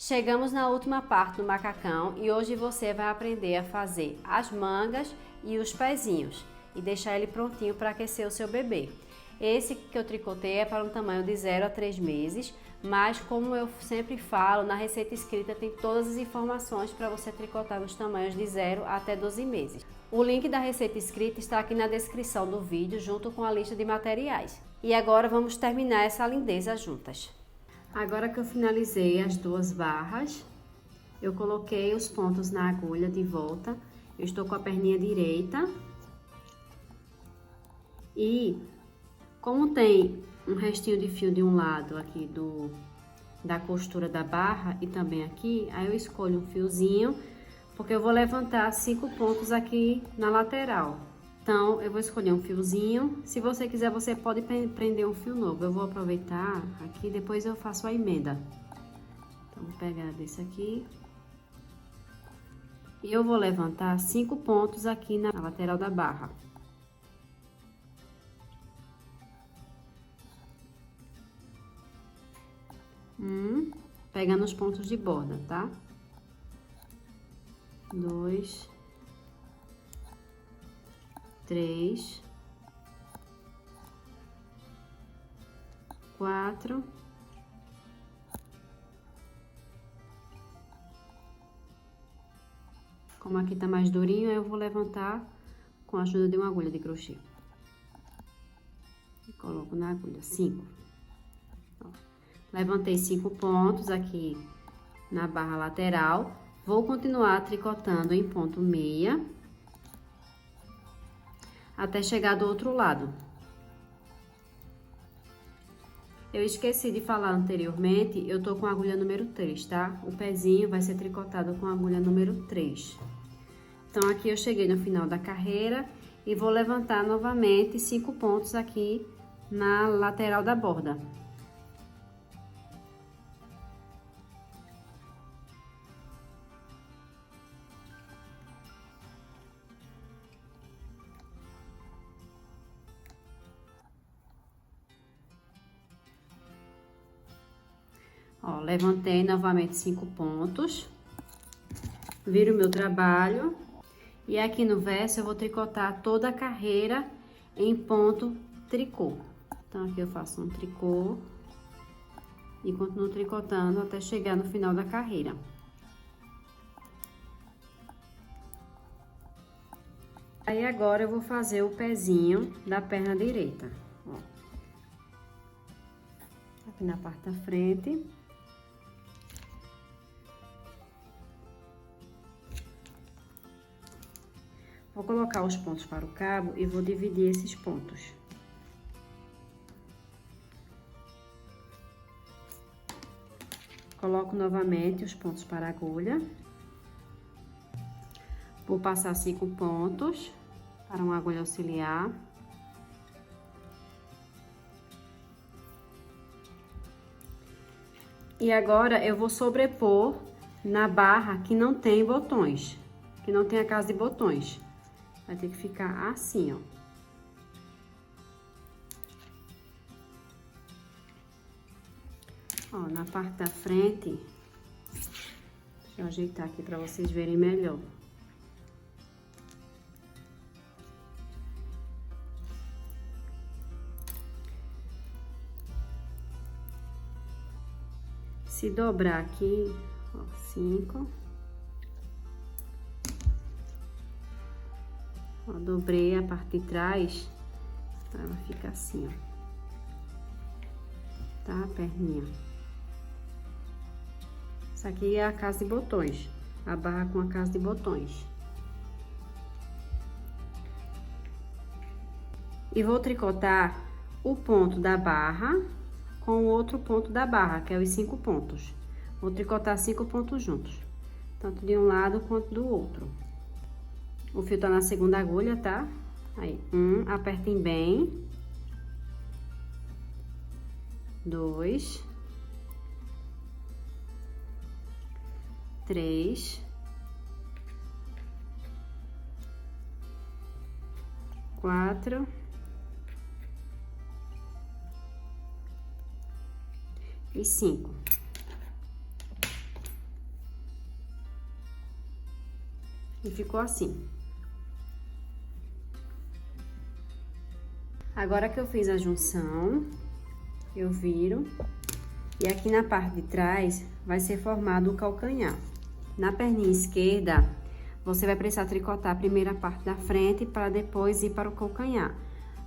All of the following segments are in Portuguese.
Chegamos na última parte do macacão e hoje você vai aprender a fazer as mangas e os pezinhos e deixar ele prontinho para aquecer o seu bebê. Esse que eu tricotei é para um tamanho de 0 a 3 meses, mas como eu sempre falo, na receita escrita tem todas as informações para você tricotar nos tamanhos de 0 até 12 meses. O link da receita escrita está aqui na descrição do vídeo, junto com a lista de materiais. E agora vamos terminar essa lindeza juntas. Agora que eu finalizei as duas barras, eu coloquei os pontos na agulha de volta. Eu estou com a perninha direita. E como tem um restinho de fio de um lado aqui da costura da barra e também aqui, aí eu escolho um fiozinho, porque eu vou levantar 5 pontos aqui na lateral. Então, eu vou escolher um fiozinho. Se você quiser, você pode prender um fio novo. Eu vou aproveitar aqui, depois eu faço a emenda. Então, vou pegar desse aqui. E eu vou levantar 5 pontos aqui na lateral da barra. Pegando os pontos de borda, tá? 2, 3, 4, 5. Como aqui tá mais durinho, eu vou levantar com a ajuda de uma agulha de crochê. E coloco na agulha 5. Levantei 5 pontos aqui na barra lateral. Vou continuar tricotando em ponto meia até chegar do outro lado. Eu esqueci de falar anteriormente, eu tô com a agulha número 3, tá? O pezinho vai ser tricotado com a agulha número 3. Então, aqui eu cheguei no final da carreira e vou levantar novamente 5 pontos aqui na lateral da borda. Ó, levantei novamente 5 pontos, viro o meu trabalho e aqui no verso eu vou tricotar toda a carreira em ponto tricô. Então, aqui eu faço um tricô e continuo tricotando até chegar no final da carreira. Aí, agora eu vou fazer o pezinho da perna direita, ó. Aqui na parte da frente. Vou colocar os pontos para o cabo e vou dividir esses pontos. Coloco novamente os pontos para a agulha. Vou passar 5 pontos para uma agulha auxiliar. E agora eu vou sobrepor na barra que não tem botões, que não tem a casa de botões. Vai ter que ficar assim, ó. Ó, na parte da frente, deixa eu ajeitar aqui pra vocês verem melhor. Se dobrar aqui, ó, 5. Ó, dobrei a parte de trás, então ela fica assim, ó. Tá? A perninha. Isso aqui é a casa de botões, a barra com a casa de botões. E vou tricotar o ponto da barra com o outro ponto da barra, que é os 5 pontos. Vou tricotar 5 pontos juntos, tanto de um lado quanto do outro. O fio tá na segunda agulha, tá? Aí, apertem bem. 2, 3, 4 e 5. E ficou assim. Agora que eu fiz a junção, eu viro e aqui na parte de trás vai ser formado o calcanhar. Na perninha esquerda, você vai precisar tricotar a primeira parte da frente para depois ir para o calcanhar.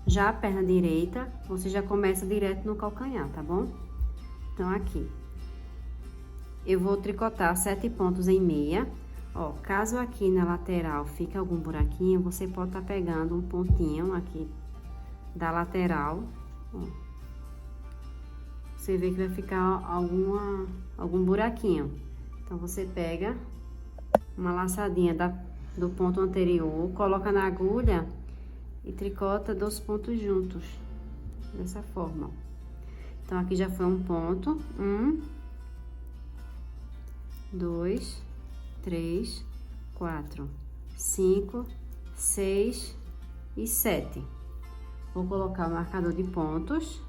Já a perna direita, você já começa direto no calcanhar, tá bom? Então, aqui, eu vou tricotar 7 pontos em meia. Ó, caso aqui na lateral fique algum buraquinho, você pode estar pegando um pontinho aqui da lateral, ó. Você vê que vai ficar algum buraquinho. Então, você pega uma laçadinha do ponto anterior, coloca na agulha e tricota 2 pontos juntos, dessa forma. Então, aqui já foi um ponto, 1, 2, 3, 4, 5, 6 e 7. Vou colocar o marcador de pontos.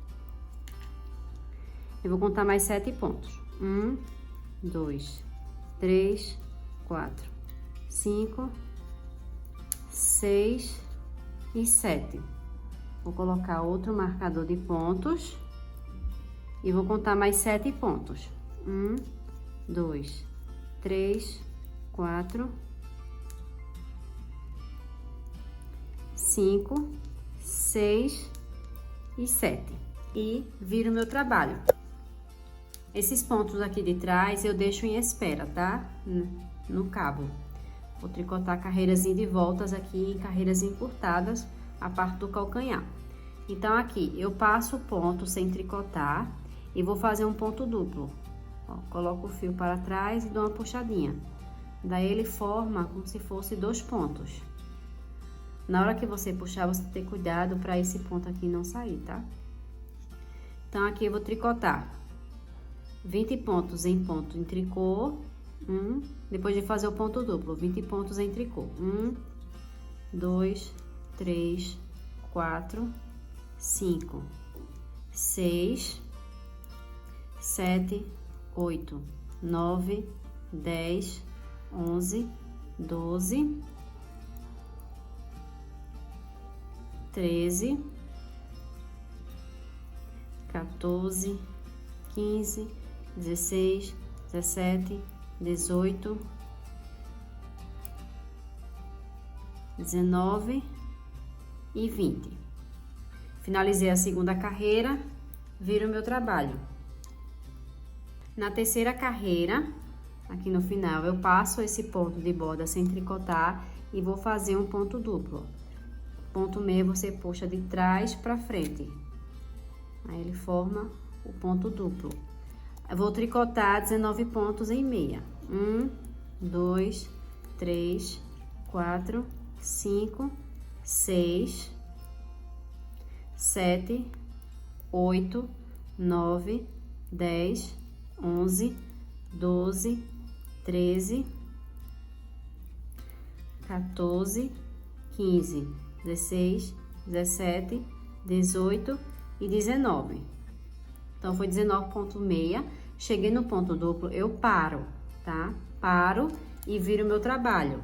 Eu vou contar mais 7 pontos. 1, 2, 3, 4, 5, 6 e 7. Vou colocar outro marcador de pontos e vou contar mais 7 pontos. 1, 2, 3, 4, 5, 6 e 7. E viro o meu trabalho. Esses pontos aqui de trás eu deixo em espera, tá? No cabo. Vou tricotar carreirazinha de voltas aqui em carreiras encurtadas, a parte do calcanhar. Então, aqui, eu passo o ponto sem tricotar e vou fazer um ponto duplo. Ó, coloco o fio para trás e dou uma puxadinha. Daí, ele forma como se fosse 2 pontos. Na hora que você puxar, você tem cuidado para esse ponto aqui não sair, tá? Então, aqui eu vou tricotar 20 pontos em ponto em tricô, depois de fazer o ponto duplo, 20 pontos em tricô. 1, 2, 3, 4, 5, 6, 7, 8, 9, 10, 11, 12, 13, 14, 15, 16, 17, 18, 19 e 20. Finalizei a segunda carreira, viro o meu trabalho. Na terceira carreira, aqui no final, eu passo esse ponto de borda sem tricotar e vou fazer um ponto duplo. Ponto meio você puxa de trás para frente. Aí ele forma o ponto duplo. Eu vou tricotar 19 pontos em meia. 1, 2, 3, 4, 5, 6, 7, 8, 9, 10, 11, 12, 13, 14, 15, 16, 17, 18 e 19. Então, foi 19,6. Cheguei no ponto duplo, eu paro, tá? Paro e viro o meu trabalho.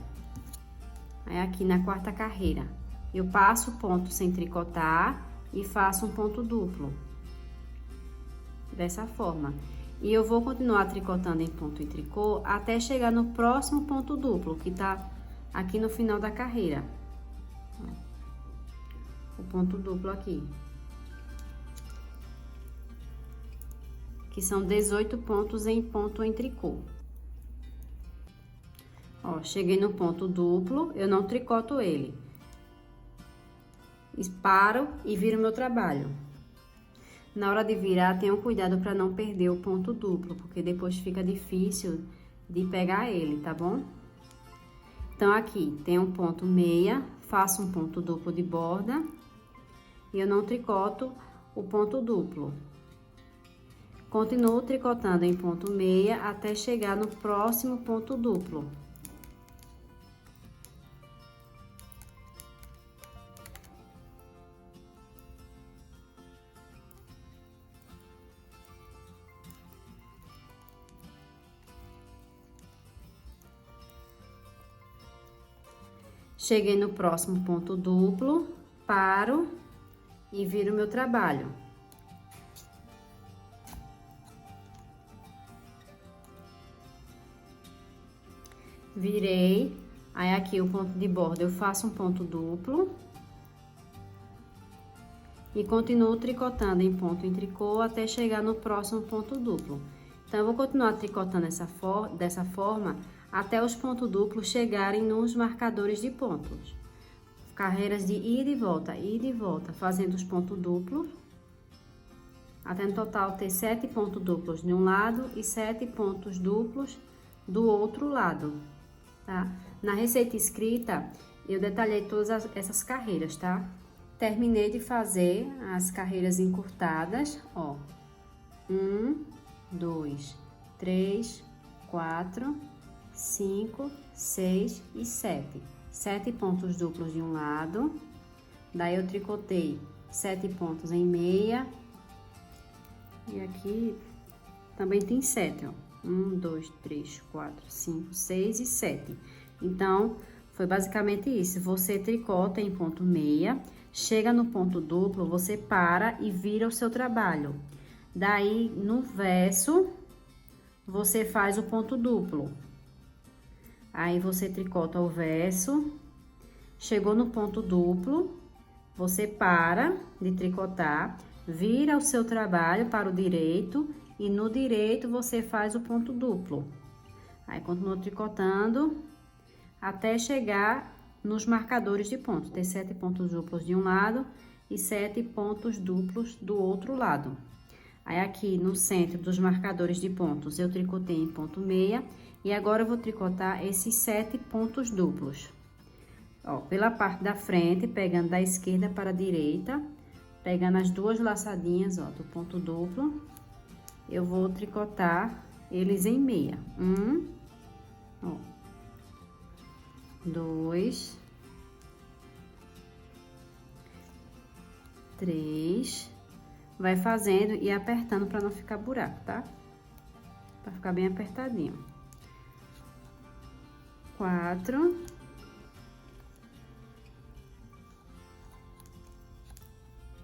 Aí, aqui na quarta carreira, eu passo o ponto sem tricotar e faço um ponto duplo. Dessa forma. E eu vou continuar tricotando em ponto em tricô até chegar no próximo ponto duplo, que tá aqui no final da carreira. O ponto duplo aqui. Que são 18 pontos em ponto em tricô. Ó, cheguei no ponto duplo, eu não tricoto ele. Paro e viro meu trabalho. Na hora de virar, tenham cuidado para não perder o ponto duplo, porque depois fica difícil de pegar ele, tá bom? Então, aqui tem um ponto meia, faço um ponto duplo de borda e eu não tricoto o ponto duplo. Continuo tricotando em ponto meia até chegar no próximo ponto duplo. Cheguei no próximo ponto duplo, paro e viro meu trabalho. Virei, aí aqui o ponto de borda eu faço um ponto duplo e continuo tricotando em ponto em tricô até chegar no próximo ponto duplo. Então, eu vou continuar tricotando dessa forma até os pontos duplos chegarem nos marcadores de pontos. Carreiras de ida e volta, fazendo os pontos duplos, até no total ter 7 pontos duplos de um lado e 7 pontos duplos do outro lado. Tá? Na receita escrita, eu detalhei todas essas carreiras, tá? Terminei de fazer as carreiras encurtadas, ó. 1, 2, 3, 4, 5, 6 e 7. 7 pontos duplos de um lado. Daí, eu tricotei 7 pontos em meia. E aqui também tem 7, ó. 1, 2, 3, 4, 5, 6 e 7. Então, foi basicamente isso. Você tricota em ponto meia, chega no ponto duplo, você para e vira o seu trabalho. Daí, no verso, você faz o ponto duplo. Aí, você tricota o verso, chegou no ponto duplo, você para de tricotar, vira o seu trabalho para o direito e no direito você faz o ponto duplo. Aí, continua tricotando até chegar nos marcadores de pontos. Ter 7 pontos duplos de um lado e 7 pontos duplos do outro lado. Aí, aqui no centro dos marcadores de pontos, eu tricotei em ponto meia. E agora, eu vou tricotar esses 7 pontos duplos. Ó, pela parte da frente, pegando da esquerda para a direita, pegando as duas laçadinhas, ó, do ponto duplo, eu vou tricotar eles em meia. 1, ó, 2, 3, vai fazendo e apertando para não ficar buraco, tá? Para ficar bem apertadinho. 4,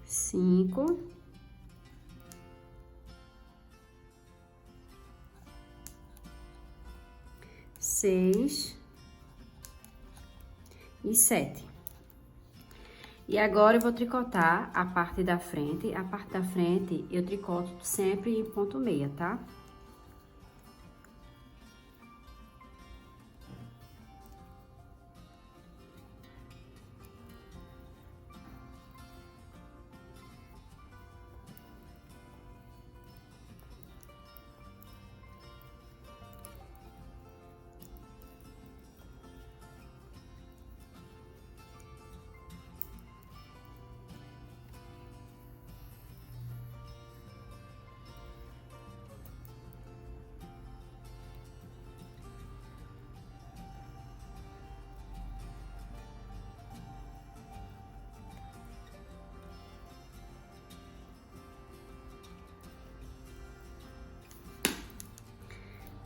5, 6 e 7. E agora, eu vou tricotar a parte da frente. A parte da frente, eu tricoto sempre em ponto meia, tá?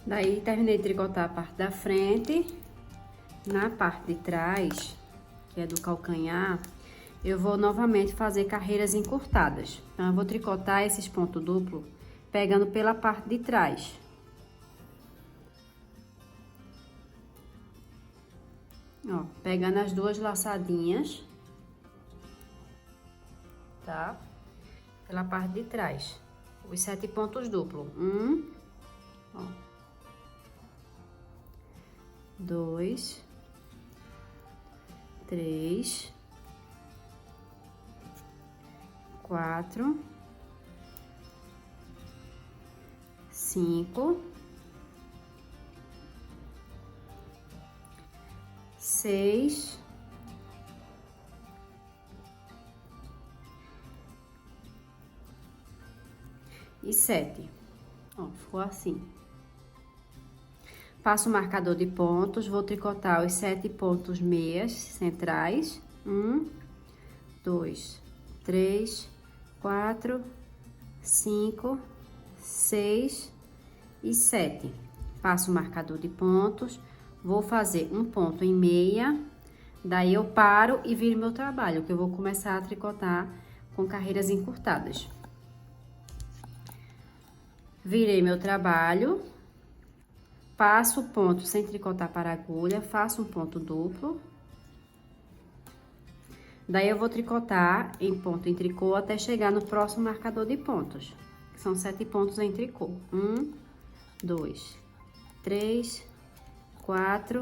Daí, terminei de tricotar a parte da frente. Na parte de trás, que é do calcanhar, eu vou novamente fazer carreiras encurtadas. Então, eu vou tricotar esses pontos duplos, pegando pela parte de trás. Ó, pegando as duas laçadinhas, tá? Pela parte de trás. Os 7 pontos duplos. 1, ó. 2, 3, 4, 5, 6 e 7. Ó, ficou assim. Passo o marcador de pontos, vou tricotar os 7 pontos meias centrais. 1, 2, 3, 4, 5, 6 e 7. Passo o marcador de pontos, vou fazer um ponto em meia, Daí eu paro e viro meu trabalho, que eu vou começar a tricotar com carreiras encurtadas. Virei meu trabalho, passo o ponto sem tricotar para a agulha, faço um ponto duplo. Daí eu vou tricotar em ponto em tricô até chegar no próximo marcador de pontos, que são 7 pontos em tricô. 1, 2, 3, 4,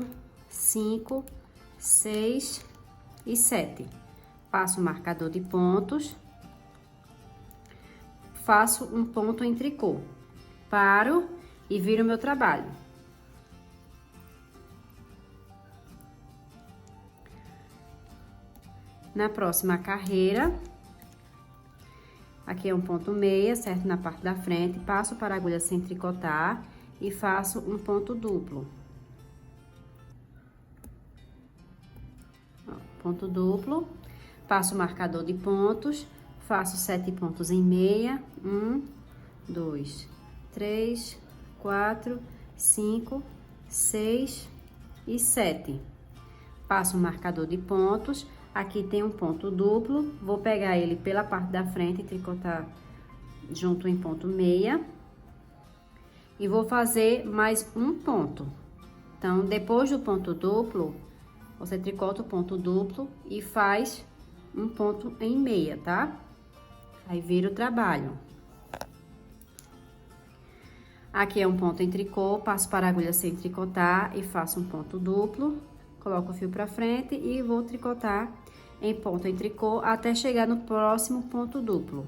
5, 6 e 7. Passo o marcador de pontos, faço um ponto em tricô, paro e viro meu trabalho. Na próxima carreira, aqui é um ponto meia, certo? Na parte da frente, passo para a agulha sem tricotar e faço um ponto duplo. Ó, ponto duplo, passo o marcador de pontos, faço 7 pontos em meia. 1, 2, 3, 4, 5, 6 e 7. Passo o marcador de pontos. Aqui tem um ponto duplo, vou pegar ele pela parte da frente e tricotar junto em ponto meia. E vou fazer mais um ponto. Então, depois do ponto duplo, você tricota o ponto duplo e faz um ponto em meia, tá? Aí vira o trabalho. Aqui é um ponto em tricô, passo para a agulha sem tricotar e faço um ponto duplo. Coloco o fio pra frente e vou tricotar em ponto em tricô até chegar no próximo ponto duplo.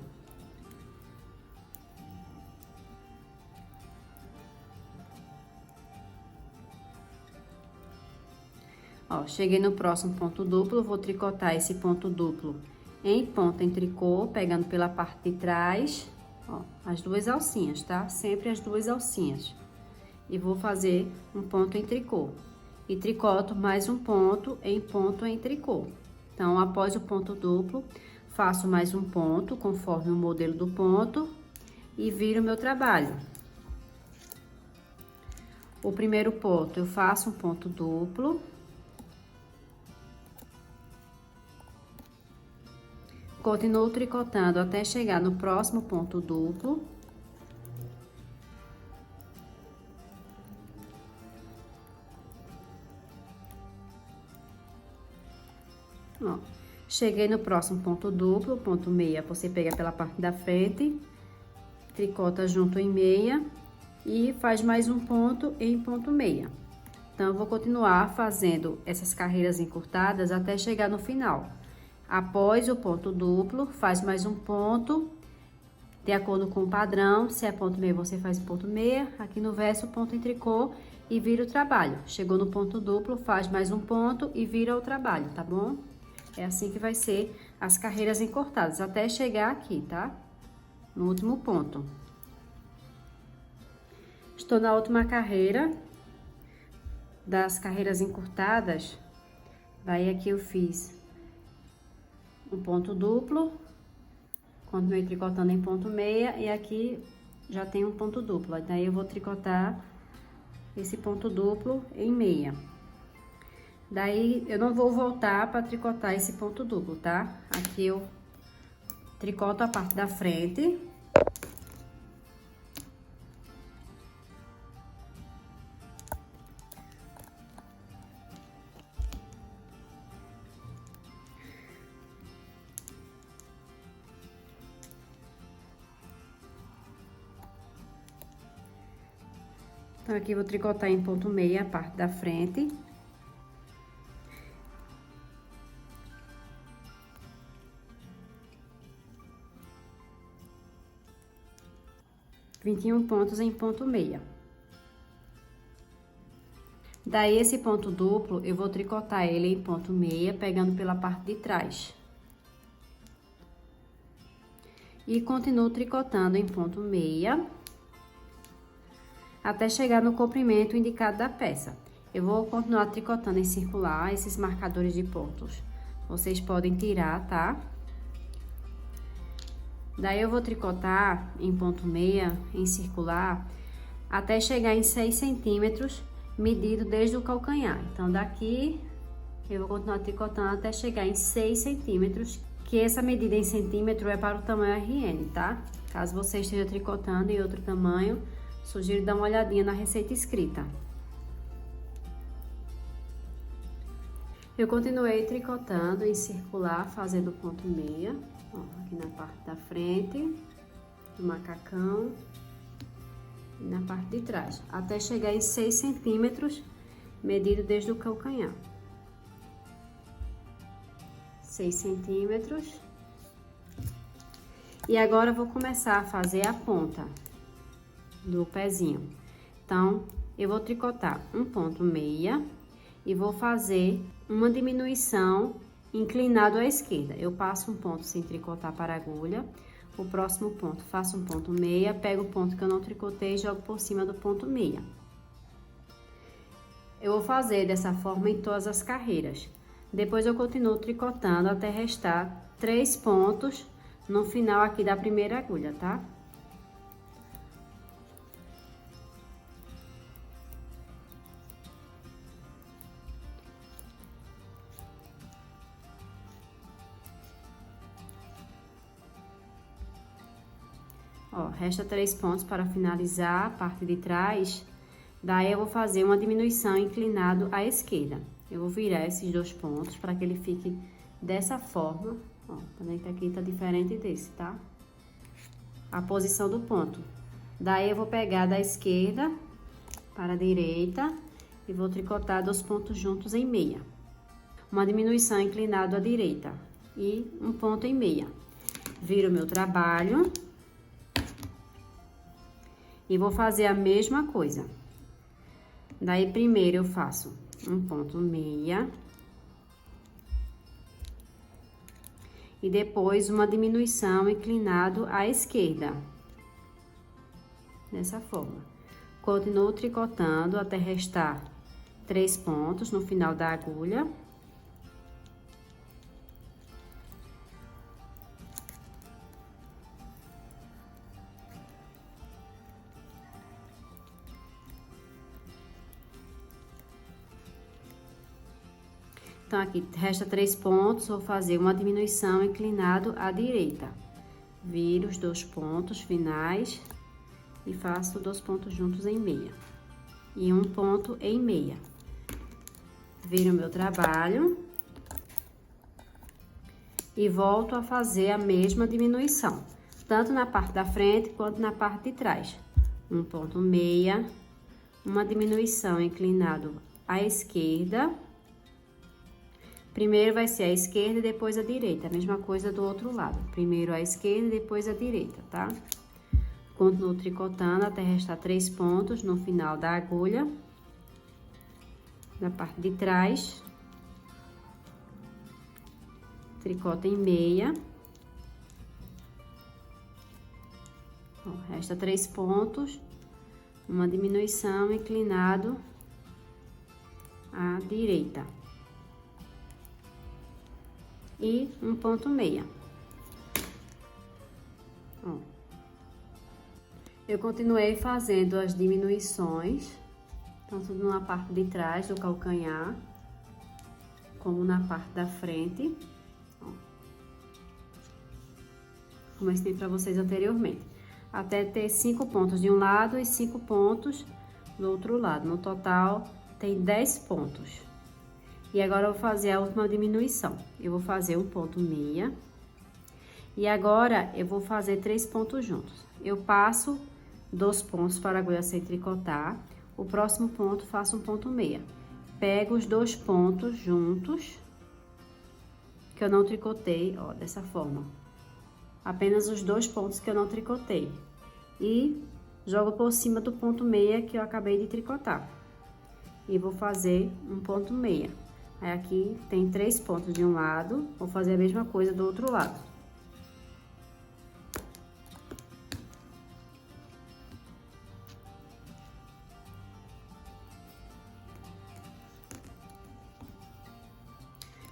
Ó, cheguei no próximo ponto duplo, vou tricotar esse ponto duplo em ponto em tricô, pegando pela parte de trás, ó, as duas alcinhas, tá? Sempre as duas alcinhas. E vou fazer um ponto em tricô. E tricoto mais um ponto em tricô. Então, após o ponto duplo, faço mais um ponto, conforme o modelo do ponto, e viro meu trabalho. O primeiro ponto, eu faço um ponto duplo. Continuo tricotando até chegar no próximo ponto duplo. Ó, cheguei no próximo ponto duplo, ponto meia, você pega pela parte da frente, tricota junto em meia e faz mais um ponto em ponto meia. Então, eu vou continuar fazendo essas carreiras encurtadas até chegar no final. Após o ponto duplo, faz mais um ponto, de acordo com o padrão. Se é ponto meia, você faz ponto meia, aqui no verso, ponto em tricô e vira o trabalho. Chegou no ponto duplo, faz mais um ponto e vira o trabalho, tá bom? É assim que vai ser as carreiras encurtadas, até chegar aqui, tá? No último ponto. Estou na última carreira das carreiras encurtadas. Daí aqui eu fiz um ponto duplo, continuei tricotando em ponto meia e aqui já tem um ponto duplo. Daí eu vou tricotar esse ponto duplo em meia. Daí, eu não vou voltar para tricotar esse ponto duplo, tá? Aqui eu tricoto a parte da frente. Então, aqui eu vou tricotar em ponto meia a parte da frente. Vinte e um pontos em ponto meia. Daí, esse ponto duplo, eu vou tricotar ele em ponto meia, pegando pela parte de trás. E continuo tricotando em ponto meia, até chegar no comprimento indicado da peça. Eu vou continuar tricotando em circular esses marcadores de pontos. Vocês podem tirar, tá? Daí, eu vou tricotar em ponto meia, em circular, até chegar em 6 centímetros, medido desde o calcanhar. Então, daqui Eu vou continuar tricotando até chegar em 6 centímetros, que essa medida em centímetro é para o tamanho RN, tá? Caso você esteja tricotando em outro tamanho, sugiro dar uma olhadinha na receita escrita. Eu continuei tricotando em circular, fazendo ponto meia, ó, aqui na parte da frente do macacão e na parte de trás, até chegar em 6 centímetros, medido desde o calcanhar. 6 centímetros. E agora eu vou começar a fazer a ponta do pezinho. Então, eu vou tricotar um ponto meia e vou fazer uma diminuição inclinado à esquerda. Eu passo um ponto sem tricotar para a agulha, o próximo ponto faço um ponto meia, pego o ponto que eu não tricotei e jogo por cima do ponto meia. Eu vou fazer dessa forma em todas as carreiras. Depois eu continuo tricotando até restar 3 pontos no final aqui da primeira agulha, tá? Ó, resta 3 pontos para finalizar a parte de trás. Daí eu vou fazer uma diminuição inclinado à esquerda. Eu vou virar esses 2 pontos para que ele fique dessa forma. Ó, tá vendo que aqui tá diferente desse, tá? A posição do ponto. Daí eu vou pegar da esquerda para a direita e vou tricotar 2 pontos juntos em meia. Uma diminuição inclinado à direita e um ponto em meia. Viro o meu trabalho. E vou fazer a mesma coisa. Daí, primeiro eu faço um ponto meia. E depois uma diminuição inclinado à esquerda. Dessa forma. Continuo tricotando até restar 3 pontos no final da agulha. Então, aqui resta 3 pontos, vou fazer uma diminuição inclinado à direita. Viro os 2 pontos finais e faço 2 pontos juntos em meia. E um ponto em meia. Viro o meu trabalho. E volto a fazer a mesma diminuição, tanto na parte da frente quanto na parte de trás. Um ponto meia, uma diminuição inclinado à esquerda. Primeiro vai ser a esquerda e depois a direita, a mesma coisa do outro lado. Primeiro a esquerda e depois a direita, tá? Continuo tricotando até restar 3 pontos no final da agulha. Na parte de trás. Tricota em meia. Ó, resta 3 pontos. Uma diminuição inclinado à direita. E um ponto meia. Ó. Eu continuei fazendo as diminuições, tanto na parte de trás do calcanhar, como na parte da frente. Ó. Como eu ensinei para vocês anteriormente. Até ter 5 pontos de um lado e 5 pontos do outro lado. No total, tem 10 pontos. E agora eu vou fazer a última diminuição. Eu vou fazer um ponto meia. E agora eu vou fazer 3 pontos juntos. Eu passo 2 pontos para a agulha sem tricotar. O próximo ponto faço um ponto meia. Pego os 2 pontos juntos, que eu não tricotei, ó, dessa forma. Apenas os 2 pontos que eu não tricotei. E jogo por cima do ponto meia que eu acabei de tricotar. E vou fazer um ponto meia. Aí, aqui tem 3 pontos de um lado, vou fazer a mesma coisa do outro lado.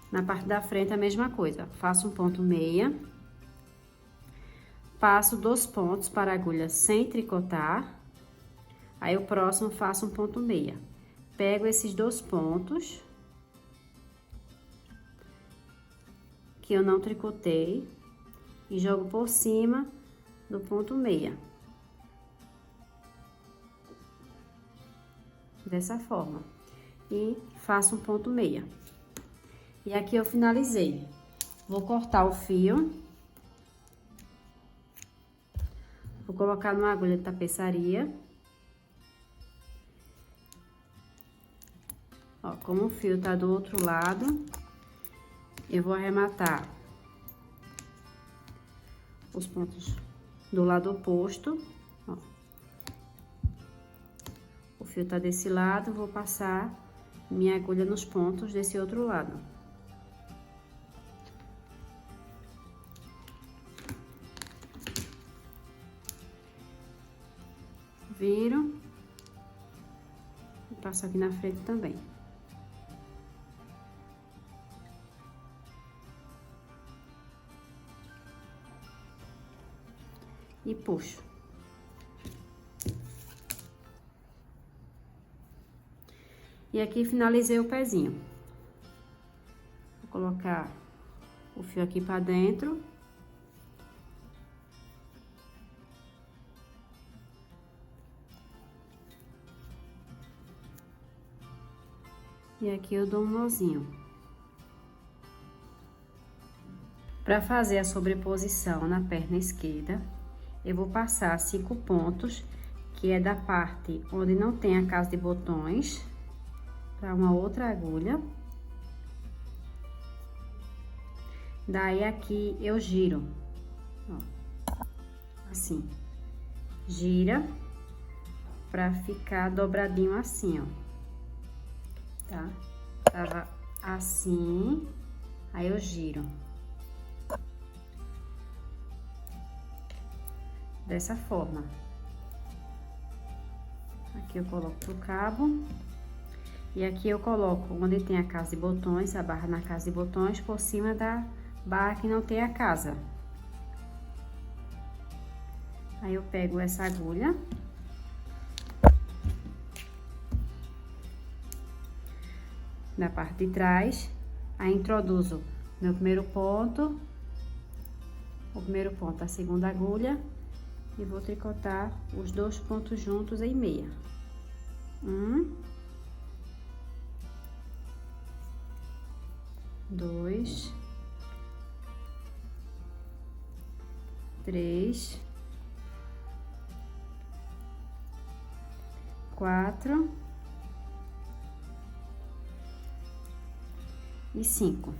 Na parte da frente, a mesma coisa. Faço um ponto meia. Passo 2 pontos para a agulha sem tricotar. Aí, o próximo, faço um ponto meia. Pego esses 2 pontos que eu não tricotei e jogo por cima do ponto meia. Dessa forma. E faço um ponto meia. E aqui eu finalizei. Vou cortar o fio. Vou colocar numa agulha de tapeçaria. Ó, como o fio tá do outro lado, eu vou arrematar os pontos do lado oposto, ó. O fio tá desse lado, vou passar minha agulha nos pontos desse outro lado. Viro e passo aqui na frente também. E puxo. E aqui finalizei o pezinho. Vou colocar o fio aqui pra dentro. E aqui eu dou um nozinho. Para fazer a sobreposição na perna esquerda, eu vou passar 5 pontos, que é da parte onde não tem a casa de botões, para uma outra agulha. Daí aqui eu giro, ó, assim, gira para ficar dobradinho assim, ó, tá? Tava assim, aí eu giro. Dessa forma. Aqui eu coloco o cabo. E aqui eu coloco onde tem a casa de botões, a barra na casa de botões, por cima da barra que não tem a casa. Aí eu pego essa agulha. Na parte de trás, aí introduzo meu primeiro ponto, o primeiro ponto, a segunda agulha. E vou tricotar os 2 pontos juntos em meia. 1, 2, 3, 4 e 5.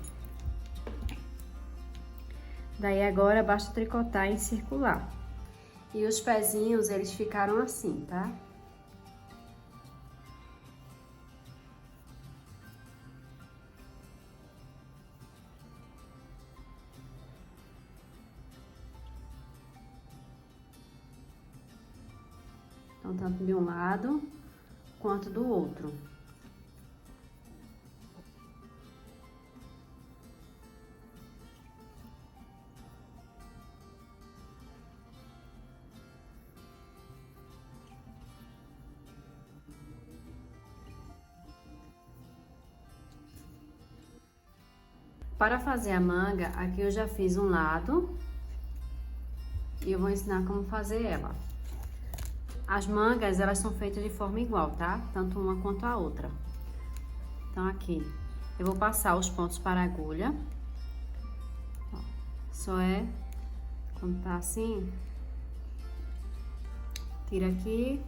Daí agora basta tricotar em circular. E os pezinhos, eles ficaram assim, tá? Então, tanto de um lado quanto do outro. Para fazer a manga, aqui eu já fiz um lado e eu vou ensinar como fazer ela. As mangas, elas são feitas de forma igual, tá? Tanto uma quanto a outra. Então, aqui, eu vou passar os pontos para a agulha. Ó, só é, quando tá assim, tira aqui.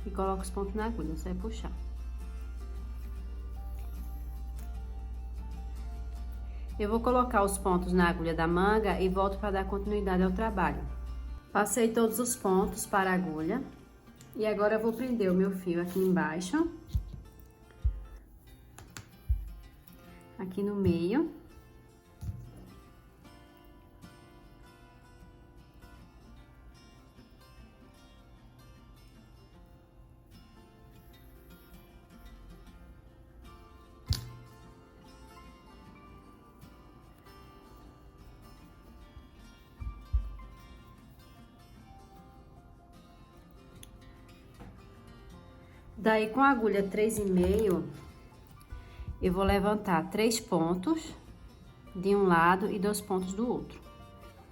E coloca os pontos na agulha, só é puxar. Eu vou colocar os pontos na agulha da manga e volto para dar continuidade ao trabalho. Passei todos os pontos para a agulha. E agora eu vou prender o meu fio aqui embaixo. Aqui no meio. Daí, com a agulha 3,5, eu vou levantar 3 pontos de um lado e 2 pontos do outro.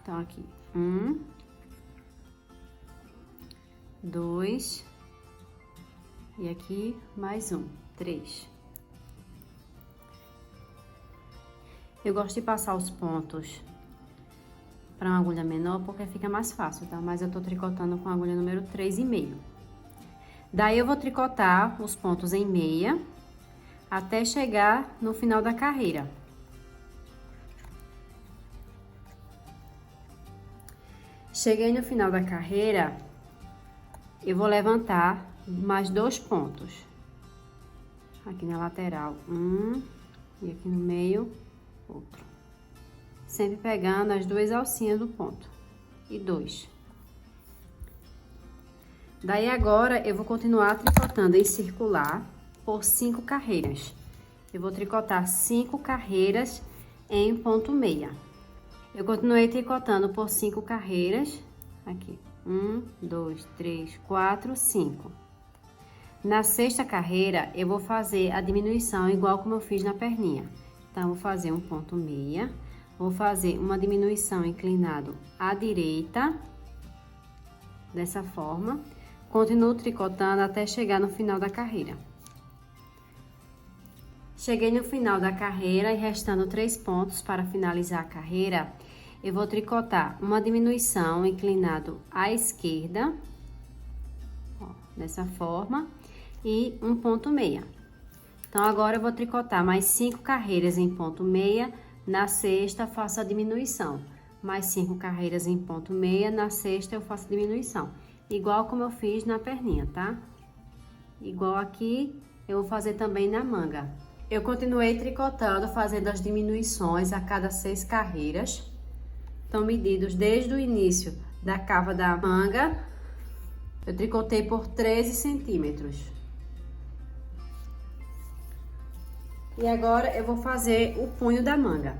Então, aqui, 1, 2, e aqui mais 1, 3. Eu gosto de passar os pontos para uma agulha menor porque fica mais fácil, tá? Mas eu tô tricotando com a agulha número 3,5. Daí, eu vou tricotar os pontos em meia até chegar no final da carreira. Cheguei no final da carreira, eu vou levantar mais 2 pontos. Aqui na lateral, 1, e aqui no meio, outro. Sempre pegando as 2 alcinhas do ponto. E 2. Daí, agora, eu vou continuar tricotando em circular por 5 carreiras. Eu vou tricotar 5 carreiras em ponto meia. Eu continuei tricotando por 5 carreiras. Aqui, 1, 2, 3, 4, 5. Na 6ª carreira, eu vou fazer a diminuição igual como eu fiz na perninha. Então, vou fazer um ponto meia. Vou fazer uma diminuição inclinado à direita. Dessa forma. Continuo tricotando até chegar no final da carreira. Cheguei no final da carreira e restando 3 pontos para finalizar a carreira, eu vou tricotar uma diminuição inclinado à esquerda, ó, dessa forma, e um ponto meia. Então, agora eu vou tricotar mais 5 carreiras em ponto meia, na 6ª faço a diminuição. Mais 5 carreiras em ponto meia, na 6ª eu faço a diminuição. Igual como eu fiz na perninha, tá? Igual aqui, eu vou fazer também na manga. Eu continuei tricotando, fazendo as diminuições a cada 6 carreiras. Estão medidos desde o início da cava da manga. Eu tricotei por 13 centímetros. E agora, eu vou fazer o punho da manga.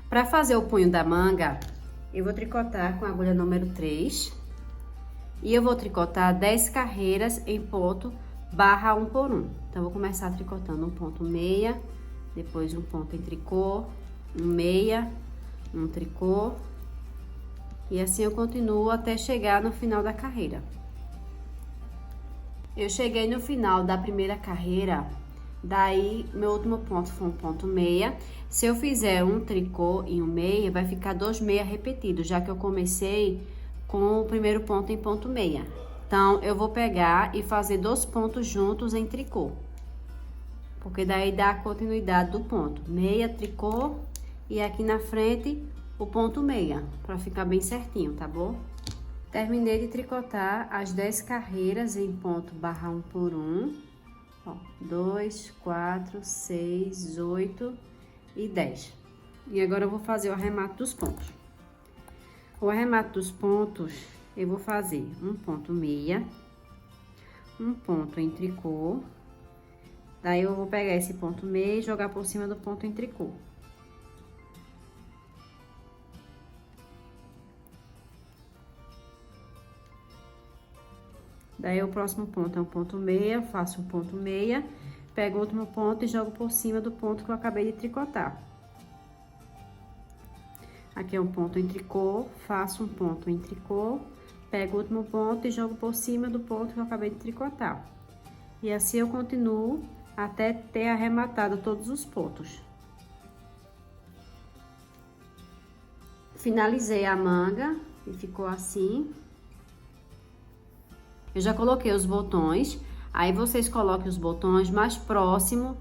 Para fazer o punho da manga, eu vou tricotar com a agulha número 3. E eu vou tricotar 10 carreiras em ponto barra 1 por 1. Então, vou começar tricotando um ponto meia, depois um ponto em tricô, um meia, um tricô. E assim eu continuo até chegar no final da carreira. Eu cheguei no final da primeira carreira, daí meu último ponto foi um ponto meia. Se eu fizer um tricô e um meia, vai ficar 2 meia repetidos, já que eu comecei com o primeiro ponto em ponto meia. Então, eu vou pegar e fazer 2 pontos juntos em tricô. Porque daí dá a continuidade do ponto. Meia, tricô e aqui na frente o ponto meia, pra ficar bem certinho, tá bom? Terminei de tricotar as 10 carreiras em ponto barra 1 por 1. Ó, 2, 4, 6, 8 e 10. E agora eu vou fazer o arremate dos pontos. O arremate dos pontos, eu vou fazer um ponto meia, um ponto em tricô. Daí, eu vou pegar esse ponto meia e jogar por cima do ponto em tricô. Daí, o próximo ponto é um ponto meia, faço um ponto meia, pego o último ponto e jogo por cima do ponto que eu acabei de tricotar. Aqui é um ponto em tricô, faço um ponto em tricô, pego o último ponto e jogo por cima do ponto que eu acabei de tricotar. E assim eu continuo até ter arrematado todos os pontos. Finalizei a manga e ficou assim. Eu já coloquei os botões, aí vocês coloquem os botões mais próximo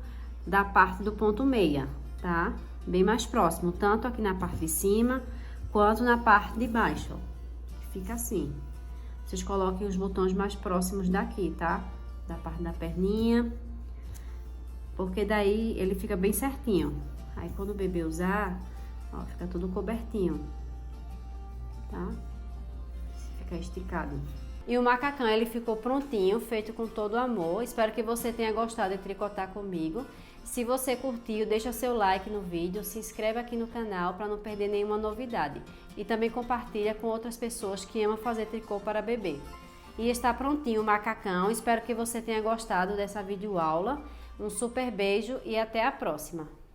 da parte do ponto meia, tá? Bem mais próximo, tanto aqui na parte de cima, quanto na parte de baixo, ó. Fica assim. Vocês coloquem os botões mais próximos daqui, tá? Da parte da perninha, porque daí ele fica bem certinho. Aí, quando o bebê usar, ó, fica tudo cobertinho, tá? Fica esticado. E o macacão, ele ficou prontinho, feito com todo amor. Espero que você tenha gostado de tricotar comigo. Se você curtiu, deixa seu like no vídeo, se inscreve aqui no canal para não perder nenhuma novidade. E também compartilha com outras pessoas que amam fazer tricô para bebê. E está prontinho o macacão. Espero que você tenha gostado dessa videoaula. Um super beijo e até a próxima!